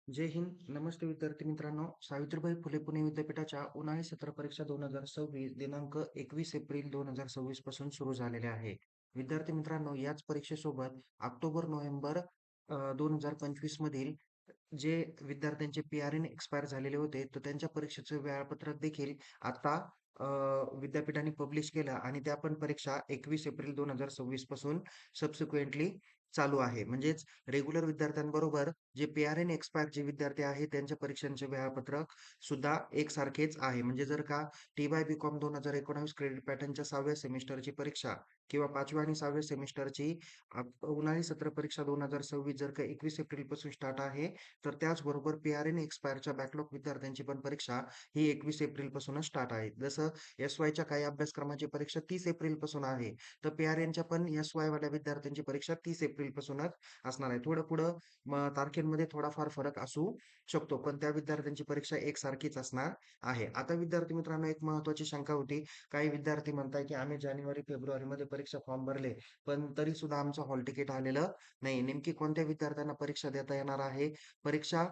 जय हिंद. नमस्ते विद्यार्थी मित्रांनो. सावित्रीबाई फुले पुणे विद्यापीठाच्या उन्हाळी सत्र परीक्षा 2026 दिनांक 21 एप्रिल 2026 पासून सुरू झालेल्या आहे. विद्यार्थी मित्रांनो, याच परीक्षेसोबत ऑक्टोबर-नोव्हेंबर 2025 मधील जे विद्यार्थ्यांचे पी-आर-एन एक्सपायर झालेले होते, तर त्यांच्या परीक्षेचं वेळापत्रक देखील आता अ, विद्यापीठाने पब्लिश केलं आणि त्या पण परीक्षा 21 एप्रिल 2026 पासून सबसिक्वेंटली चालू आहे. म्हणजेच रेग्युलर विद्यार्थ्यांबरोबर जे पी-आर-एन एक्सपायर जे विद्यार्थी आहेत, त्यांच्या परीक्षांचे वेळापत्रक सुद्धा एकसारखेच आहे. म्हणजे जर का टी-वाय बी-कॉम 2019 क्रेडिट पॅटर्नच्या 6व्या सेमिस्टरची परीक्षा किंवा 5व्या आणि 6व्या सेमिस्टरची उन्हाळी सत्र परीक्षा 2026 जर का 21 एप्रिलपासून स्टार्ट आहे, तर त्याचबरोबर पी-आर-एन एक्सपायरच्या बॅकलॉग विद्यार्थ्यांची पण परीक्षा ही 21 एप्रिलपासूनच स्टार्ट आहे. जसं एस-वायच्या काही अभ्यासक्रमाची परीक्षा 30 एप्रिलपासून आहे, तर पी-आर-एनच्या पण एस-वाय वाल्या विद्यार्थ्यांची परीक्षा 30 एप्रिलपासूनच असणार आहे. थोडं पुढं तारखेंमध्ये थोडाफार फरक असू शकतो, पण त्या विद्यार्थ्यांची परीक्षा एकसारखीच असणार आहे. आता विद्यार्थी मित्रांनो, एक महत्त्वाची शंका होती. काही विद्यार्थी म्हणताय, की आम्ही जानेवारी-फेब्रुवारीमध्ये परीक्षा फॉर्म भरले, पण तरी सुद्धा आमचं हॉल तिकीट आलेलं नाही. नेमकी कोणत्या विद्यार्थ्यांना परीक्षा देता येणार आहे? परीक्षा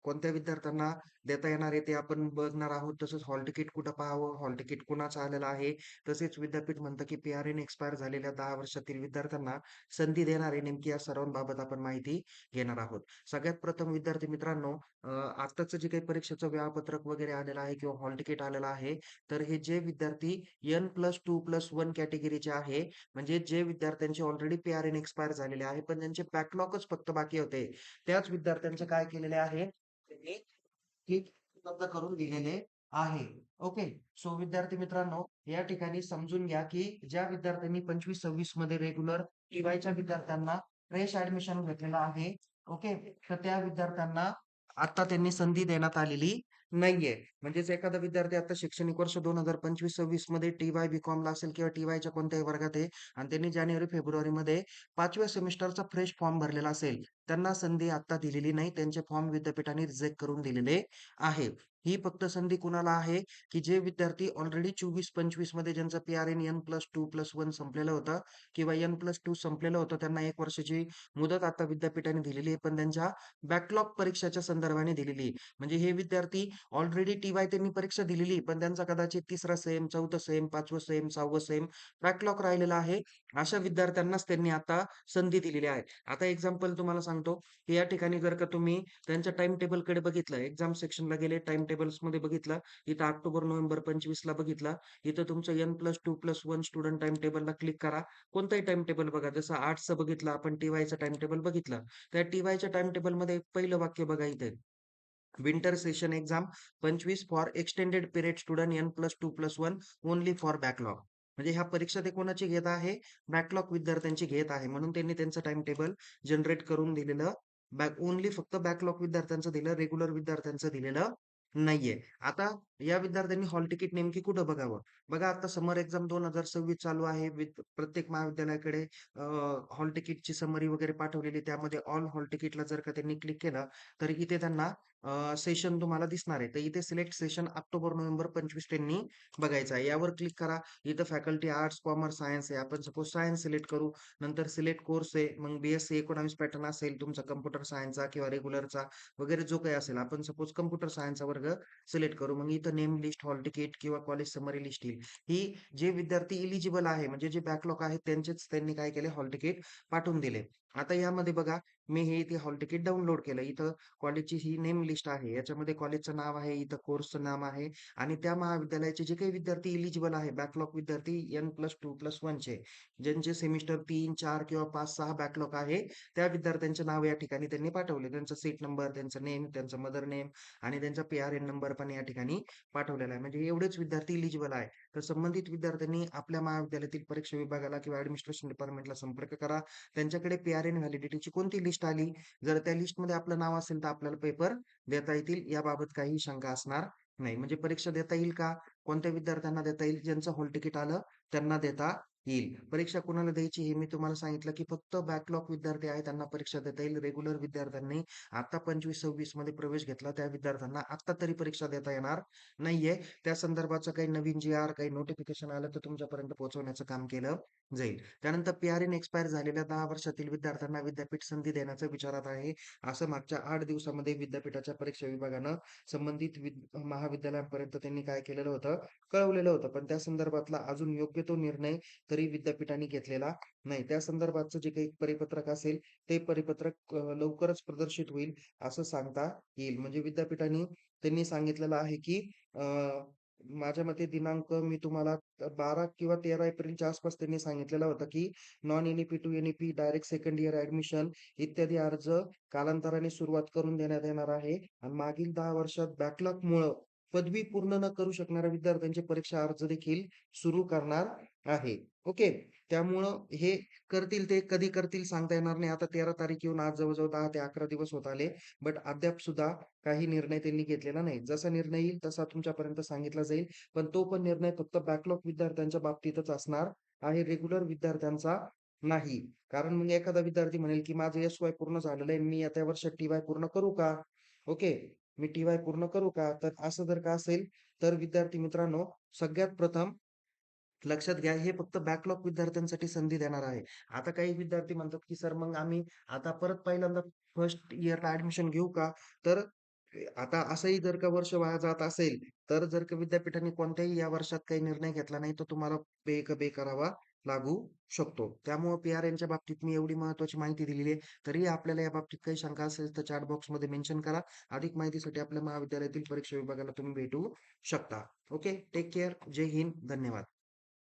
कोणत्या विद्यार्थ्यांना देता येणार आहे ते आपण बघणार आहोत. तसंच हॉल तिकीट कुठं पाहावं? हॉल तिकीट कुणाचं आलेलं आहे? तसेच विद्यापीठ म्हणतं, की पी-आर-एन एक्सपायर झालेल्या 10 वर्षातील विद्यार्थ्यांना संधी देणार आहे. नेमकी या सर्वांबाबत आपण माहिती घेणार आहोत. सगळ्यात प्रथम विद्यार्थी मित्रांनो, आत्ताचं जे काही परीक्षेचं वेळापत्रक वगैरे आलेलं आहे किंवा हॉल तिकीट आलेलं आहे, तर हे जे विद्यार्थी N+2+1 कॅटेगरीचे आहे, म्हणजे जे विद्यार्थ्यांचे ऑलरेडी पी-आर-एन एक्सपायर झालेले आहे, पण त्यांचे बॅकलॉगच फक्त बाकी होते. त्याच विद्यार्थ्यांचे काय केलेले आहे? त्यांनी तिकीट उपलब्ध करून दिलेले आहे. ओके. सो विद्यार्थी मित्रांनो, या ठिकाणी समजून घ्या, की ज्या विद्यार्थ्यांनी 25-26 मध्ये रेग्युलर टी-वायच्या विद्यार्थ्यांना फ्रेश ॲडमिशन घेतलेलं आहे. ओके. तर त्या विद्यार्थ्यांना आता त्यांनी संधी देण्यात आलेली नाहीये. म्हणजेच एखादा विद्यार्थी आता शैक्षणिक वर्ष 2025-26 मध्ये टी-वाय बी-कॉमला असेल किंवा टी-वायच्या कोणत्याही वर्गात आहे आणि त्यांनी जानेवारी-फेब्रुवारीमध्ये 5व्या सेमिस्टरचा फ्रेश फॉर्म भरलेला असेल, त्यांना संधी आता दिलेली नाही. त्यांचे फॉर्म विद्यापीठाने रिजेक्ट करून दिलेले आहे. ही फक्त संधी कुणाला आहे, की जे विद्यार्थी ऑलरेडी 24-25 मध्ये ज्यांचं पी-आर-एन N+2+1 संपलेलं होतं किंवा N+2 संपलेलं होतं, त्यांना 1 वर्षाची मुदत आता विद्यापीठाने दिलेली आहे, पण त्यांच्या बॅकलॉग परीक्षाच्या संदर्भाने दिलेली आहे. म्हणजे हे विद्यार्थी ऑलरेडी टी-वाय त्यांनी परीक्षा दिलेली, पण त्यांचा कदाचित 3रा सेम, 4थं सेम, 5वं सेम, 6वं सेम बॅकलॉग राहिलेला आहे. अशा विद्यार्थ्यांनाच त्यांनी आता संधी दिलेली आहे. आता एक्झाम्पल तुम्हाला सांगतो, की या ठिकाणी जर का तुम्ही त्यांच्या टाईम टेबलकडे बघितलं, एक्झाम सेक्शनला गेले, टाईम टेबल्समध्ये बघितलं, इथं ऑक्टोबर-नोव्हेंबर 25ला बघितलं, इथं तुमचं N+2+1 स्टुडंट टाईम टेबलला क्लिक करा. कोणताही टाईम टेबल बघा. जसं आर्ट्सचं बघितलं आपण, टी-वायचं टाईम टेबल बघितलं. त्या टी-वायच्या टाईम टेबलमध्ये पहिलं वाक्य बघा इथे. Winter session exam 25 for extended period student N+2+1 only for backlog. म्हणजे ह्या परीक्षा ते कोणाची घेत आहे? बॅकलॉग विद्यार्थ्यांची घेत आहे. म्हणून त्यांनी त्यांचं टाईम टेबल जनरेट करून दिलेलं ओन्ली फक्त बॅकलॉग विद्यार्थ्यांचं दिलं, रेग्युलर विद्यार्थ्यांचं दिलेलं नाहीये. आता या विद्यार्थ्यांनी हॉल तिकीट नेमकी कुठं बघावं? बघा, आता समर एक्झाम 2026 चालू आहे. प्रत्येक महाविद्यालयाकडे हॉल तिकीटची समरी वगैरे पाठवलेली. त्यामध्ये ऑल हॉल तिकीटला जर का त्यांनी क्लिक केलं, तर इथे त्यांना सेशन तुम्हाला दिसणार आहे. तर इथे सिलेक्ट सेशन ऑक्टोबर-नोव्हेंबर 25 त्यांनी बघायचं आहे. यावर क्लिक करा. इथं फॅकल्टी आर्ट्स, कॉमर्स, सायन्स आहे. आपण सपोज सायन्स सिलेक्ट करू. नंतर सिलेक्ट कोर्स आहे. मग बी-एससी इकॉनॉमिक्स पॅटर्न असेल तुमचा कॉम्प्युटर सायन्सचा किंवा रेग्युलरचा वगैरे जो काही असेल. आपण सपोज कॉम्प्युटर सायन्सचा वर्ग सिलेक्ट करू. मग इथं नेम लिस्ट, हॉल तिकीट किंवा कॉलेज समरी लिस्ट येईल. ही जे विद्यार्थी इलिजिबल आहे, म्हणजे जे बॅकलॉग आहेत त्यांचेच त्यांनी काय केले, हॉल तिकीट पाठवून दिले. आता यामध्ये बघा, मी हे इथे हॉल तिकीट डाउनलोड केलं. इथं कॉलेजची ही नेम लिस्ट आहे. याच्यामध्ये कॉलेजचं नाव आहे, इथं कोर्सचं नाव आहे आणि त्या महाविद्यालयाचे जे काही विद्यार्थी इलिजिबल आहे, बॅकलॉग विद्यार्थी N+2+1 चे, ज्यांचे सेमिस्टर 3, 4 किंवा 5, 6 बॅकलॉग आहे, त्या विद्यार्थ्यांचे नाव या ठिकाणी त्यांनी पाठवले. त्यांचा सीट नंबर, त्यांचं नेम, त्यांचं मदर नेम आणि त्यांचा पी-आर-एन नंबर पण या ठिकाणी पाठवलेला आहे. म्हणजे एवढेच विद्यार्थी इलिजिबल आहे. तर संबंधित विद्यार्थ्यांनी आपल्या महाविद्यालयातील परीक्षा विभागाला किंवा ॲडमिनिस्ट्रेशन डिपार्टमेंटला संपर्क करा. त्यांच्याकडे पी-आर-एन व्हॅलिडिटीची कोणती लिस्ट आली, जर त्या लिस्टमध्ये आपलं नाव असेल तर आपल्याला पेपर देता येतील. याबाबत काही शंका असणार नाही. म्हणजे परीक्षा देता येईल का? कोणत्या विद्यार्थ्यांना देता येईल? ज्यांचं हॉल तिकीट आलं त्यांना देता येईल. परीक्षा कुणाला द्यायची हे मी तुम्हाला सांगितलं, की फक्त बॅकलॉग विद्यार्थी आहे त्यांना परीक्षा देता येईल. रेग्युलर विद्यार्थ्यांनी आता 25-26 मध्ये प्रवेश घेतला त्या विद्यार्थ्यांना आत्ता तरी परीक्षा देता येणार नाहीये. त्या संदर्भाचं काही नवीन जी-आर, काही नोटिफिकेशन आलं तर तुमच्यापर्यंत पोहोचवण्याचं काम केलं जाईल. त्यानंतर पी-आर-इन एक्सपायर झालेल्या 10 वर्षातील विद्यार्थ्यांना विद्यापीठ संधी देण्याचं विचारात आहे. असं मागच्या 8 दिवसामध्ये विद्यापीठाच्या परीक्षा विभागानं संबंधित महाविद्यालयांपर्यंत त्यांनी काय केलेलं होतं, कळवलेलं होतं. पण त्या संदर्भातला अजून योग्य तो निर्णय तरी विद्यापीठाने घेतलेला नाही. त्या संदर्भातचं जे काही परिपत्रक असेल, ते परिपत्रक लवकरच प्रदर्शित होईल असं सांगता येईल. म्हणजे विद्यापीठाने त्यांनी सांगितलेलं आहे, की अ, माझ्या मते दिनांक मी तुम्हाला 12 किंवा 13 एप्रिलच्या आसपास त्यांनी सांगितलेलं होतं, की non NEP to NEP, direct second year admission इत्यादी अर्ज कालांतराने सुरुवात करून देण्यात येणार आहे. आणि मागील 10 वर्षात बॅकलॉगमुळं पदवी पूर्ण न करू शकणाऱ्या विद्यार्थ्यांचे परीक्षा अर्ज देखील सुरू करणार आहे. ओके. त्यामुळं हे करतील ते कधी करतील सांगता येणार नाही. आता 13 तारीख येऊन आज जवळ-जवळ 10 ते 11 दिवस होत आले. बट अद्याप सुद्धा काही निर्णय त्यांनी घेतलेला नाही. जसा निर्णय येईल तसा तुमच्यापर्यंत सांगितला जाईल. पण तो पण निर्णय फक्त बॅकलॉग विद्यार्थ्यांच्या बाबतीतच असणार आहे. रेग्युलर विद्यार्थ्यांचा नाही. कारण मग एखादा विद्यार्थी म्हणेल, की माझं एस-वाय पूर्ण झालेलं आहे. मी आता या वर्षात टी-वाय पूर्ण करू का? ओके. मी टी-वाय पूर्ण करू का? तर असं जर का असेल, तर विद्यार्थी मित्रांनो, सगळ्यात प्रथम लक्षात घ्या, हे फक्त बॅकलॉग विद्यार्थ्यांसाठी संधी देणार आहे. आता काही विद्यार्थी म्हणतात, की "सर मग आम्ही आता परत पहिल्यांदा फर्स्ट इयरला ॲडमिशन घेऊ का?" तर आता असंही जर का वर्ष वाया जात असेल, तर जर का विद्यापीठाने कोणत्याही या वर्षात काही निर्णय घेतला नाही, तर तुम्हाला पे करावा लागू शकतो. त्यामुळं पी-आर-एनच्या बाबतीत मी एवढी महत्त्वाची माहिती दिलेली आहे. तरीही आपल्याला या बाबतीत काही शंका असेल, तर चॅट बॉक्समध्ये मेन्शन करा. अधिक माहितीसाठी आपल्या महाविद्यालयातील परीक्षा विभागाला तुम्ही भेटू शकता. Okay. Take care. Jai Hind. धन्यवाद.